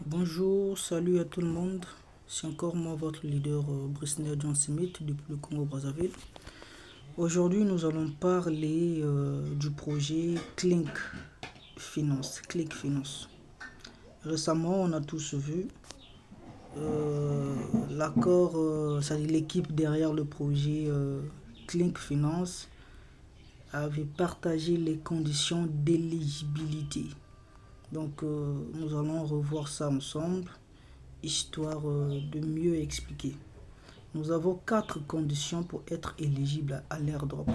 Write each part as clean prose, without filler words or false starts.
Bonjour, salut à tout le monde. C'est encore moi, votre leader Brisner John Smith depuis le Congo-Brazzaville. Aujourd'hui, nous allons parler du projet Click Finance. Récemment, on a tous vu l'accord, c'est-à-dire l'équipe derrière le projet Click Finance avait partagé les conditions d'éligibilité. Donc, nous allons revoir ça ensemble, histoire de mieux expliquer. Nous avons 4 conditions pour être éligible à l'airdrop.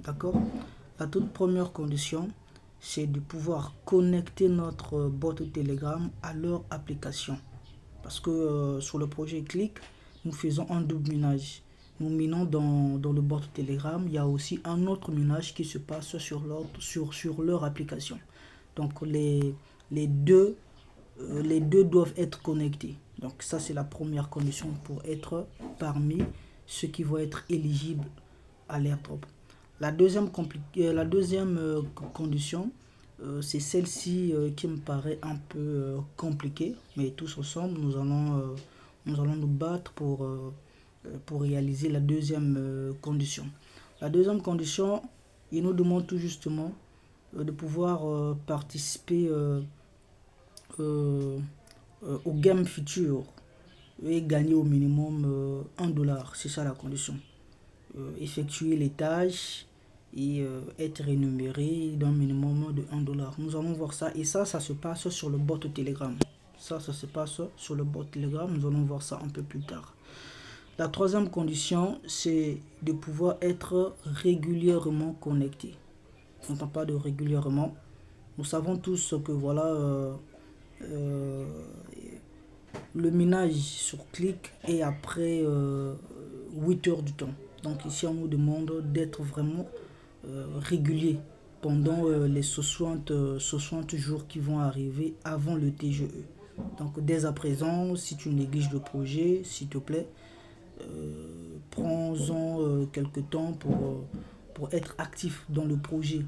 D'accord? La toute première condition, c'est de pouvoir connecter notre bot Telegram à leur application. Parce que sur le projet Click, nous faisons un double minage. Nous minons dans le bot Telegram. Il y a aussi un autre minage qui se passe sur leur application. Donc les deux doivent être connectés. Donc ça, c'est la première condition pour être parmi ceux qui vont être éligibles à l'airdrop. La deuxième condition, c'est celle-ci qui me paraît un peu compliquée, mais tous ensemble, nous allons nous battre pour réaliser la deuxième condition. La deuxième condition, il nous demande tout justement de pouvoir participer au game futur et gagner au minimum $1. C'est ça la condition. Effectuer les tâches et être rémunéré d'un minimum de $1. Nous allons voir ça. Et ça se passe sur le bot Telegram. Ça se passe sur le bot Telegram. Nous allons voir ça un peu plus tard. La troisième condition, c'est de pouvoir être régulièrement connecté. On n'entend pas de régulièrement. Nous savons tous que voilà, le minage sur Click est après 8 heures du temps. Donc ici, on nous demande d'être vraiment régulier pendant les 60 jours qui vont arriver avant le TGE. Donc dès à présent, si tu négliges le projet, s'il te plaît, prends-en quelques temps pour être actif dans le projet.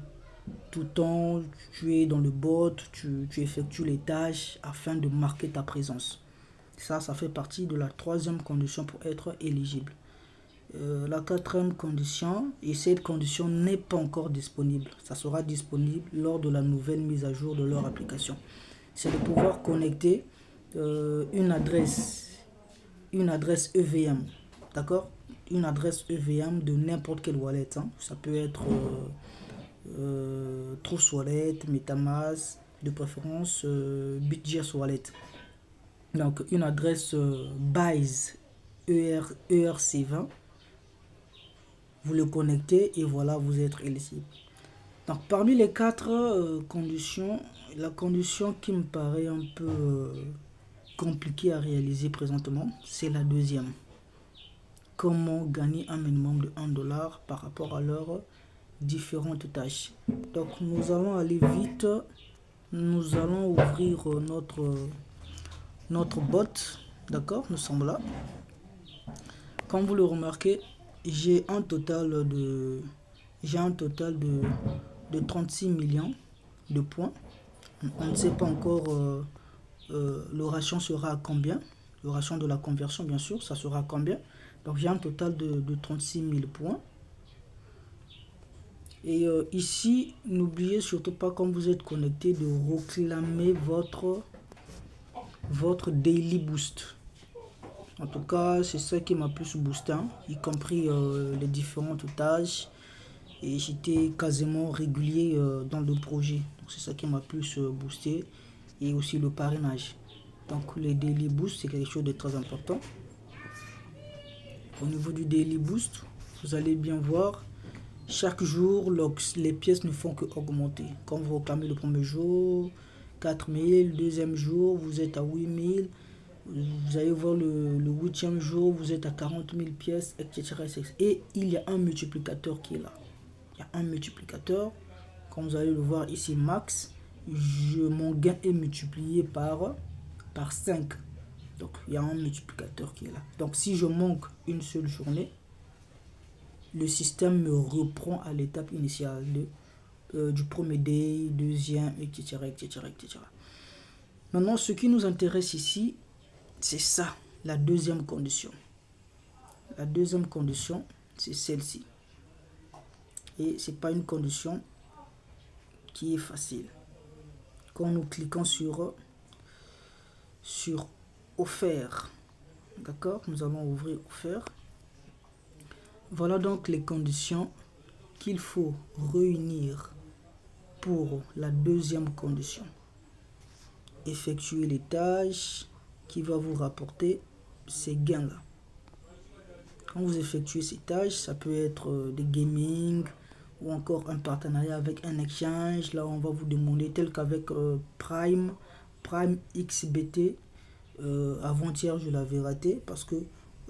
Tout le temps, tu es dans le bot, tu effectues les tâches afin de marquer ta présence. Ça fait partie de la troisième condition pour être éligible. La quatrième condition, et cette condition n'est pas encore disponible. Ça sera disponible lors de la nouvelle mise à jour de leur application. C'est de pouvoir connecter une adresse EVM. D'accord? Une adresse EVM de n'importe quelle wallet. Hein. Ça peut être Trust Wallet, Metamask, de préférence Bitget Wallet. Donc une adresse Base ERC20. Vous le connectez et voilà, vous êtes éligible. Donc parmi les 4 conditions, la condition qui me paraît un peu compliquée à réaliser présentement, c'est la deuxième. Comment gagner un minimum de $1 par rapport à leurs différentes tâches. Donc nous allons aller vite. Nous allons ouvrir notre bot. D'accord, nous sommes là. Comme vous le remarquez, j'ai un total de 36 millions de points. On ne sait pas encore le ratio sera à combien. Le ratio de la conversion, bien sûr, ça sera à combien. Donc j'ai un total de 36 000 points. Et ici, n'oubliez surtout pas, quand vous êtes connecté, de réclamer votre daily boost. En tout cas, c'est ça qui m'a plus boosté, hein, y compris les différentes tâches. Et j'étais quasiment régulier dans le projet. Donc c'est ça qui m'a plus boosté. Et aussi le parrainage. Donc les daily boost, c'est quelque chose de très important. Au niveau du daily boost, vous allez bien voir, chaque jour, les pièces ne font que augmenter. Quand vous réclamez le premier jour, 4 000, le deuxième jour, vous êtes à 8 000. Vous allez voir le 8e jour, vous êtes à 40 000 pièces, etc., etc. Et il y a un multiplicateur qui est là. Il y a un multiplicateur. Comme vous allez le voir ici, max, mon gain est multiplié par 5. Donc, il y a un multiplicateur qui est là. Donc, si je manque une seule journée, le système me reprend à l'étape initiale du premier day, deuxième, etc., etc., etc. Maintenant, ce qui nous intéresse ici, c'est ça, la deuxième condition. La deuxième condition, c'est celle-ci. Et ce n'est pas une condition qui est facile. Quand nous cliquons sur offert, d'accord, nous allons ouvrir offert. Voilà donc les conditions qu'il faut réunir pour la deuxième condition. Effectuer les tâches qui va vous rapporter ces gains-là. Quand vous effectuez ces tâches, ça peut être des gaming ou encore un partenariat avec un exchange. Là, on va vous demander, tel qu'avec Prime XBT. Avant-hier, je l'avais raté parce que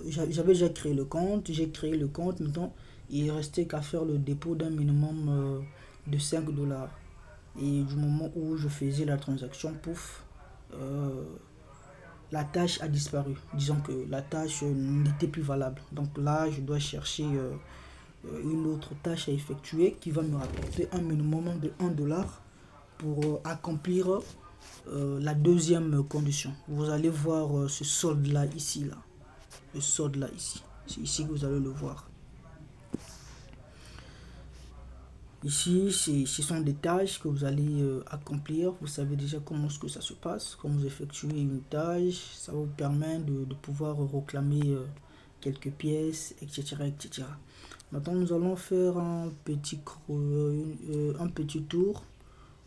j'avais déjà créé le compte. J'ai créé le compte, maintenant, il restait qu'à faire le dépôt d'un minimum de 5 $. Et du moment où je faisais la transaction, pouf, la tâche a disparu. Disons que la tâche n'était plus valable. Donc là, je dois chercher une autre tâche à effectuer qui va me rapporter un minimum de 1 $ pour accomplir la deuxième condition. Vous allez voir ce solde là ici, là. Le solde là ici. C'est ici que vous allez le voir. Ici, ce sont des tâches que vous allez accomplir. Vous savez déjà comment est-ce que ça se passe. Quand vous effectuez une tâche, ça vous permet de pouvoir réclamer quelques pièces, etc., etc. Maintenant, nous allons faire un petit tour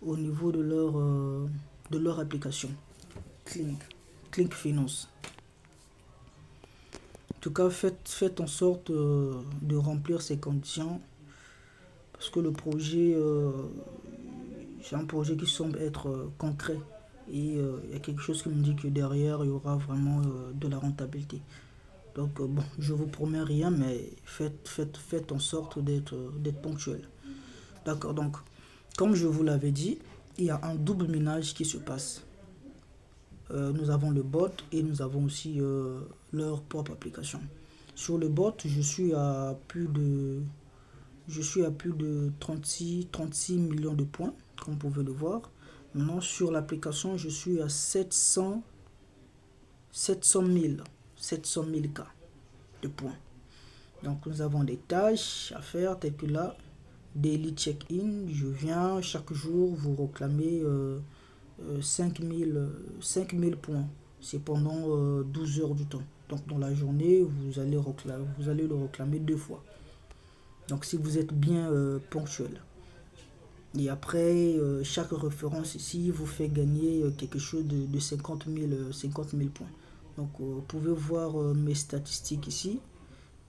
au niveau de leur application. Clink Finance. En tout cas, faites en sorte de remplir ces conditions. Parce que le projet, c'est un projet qui semble être concret. Et il y a quelque chose qui me dit que derrière, il y aura vraiment de la rentabilité. Donc, bon, je vous promets rien, mais faites en sorte d'être ponctuel. D'accord, donc, comme je vous l'avais dit, il y a un double minage qui se passe. Nous avons le bot et nous avons aussi leur propre application. Sur le bot, je suis à plus de 36 millions de points, comme vous pouvez le voir. Maintenant, sur l'application, je suis à 700 000 cas de points. Donc, nous avons des tâches à faire, telles que là, daily check-in. Je viens chaque jour vous réclamer 5000 points. C'est pendant 12 heures du temps. Donc, dans la journée, vous allez le réclamer 2 fois. Donc, si vous êtes bien ponctuel. Et après, chaque référence ici vous fait gagner quelque chose de 50 000 points. Donc, vous pouvez voir mes statistiques ici.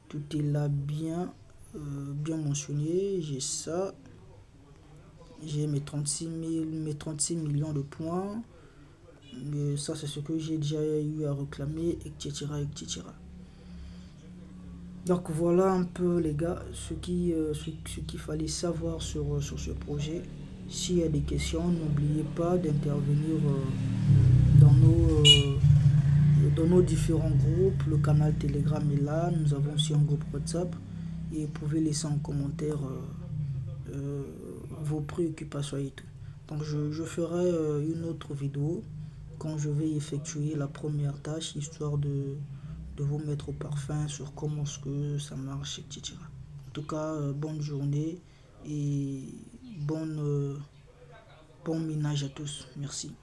Tout est là bien mentionné. J'ai ça. J'ai mes 36 millions de points. Mais ça, c'est ce que j'ai déjà eu à réclamer, etc., etc. Donc voilà un peu les gars ce qu'il fallait savoir sur ce projet. S'il y a des questions, n'oubliez pas d'intervenir dans nos différents groupes. Le canal Telegram est là, nous avons aussi un groupe WhatsApp et vous pouvez laisser en commentaire vos préoccupations et tout. Donc je ferai une autre vidéo quand je vais effectuer la première tâche, histoire de vous mettre au parfum sur comment est-ce que ça marche, etc. En tout cas, bonne journée et bon minage à tous. Merci.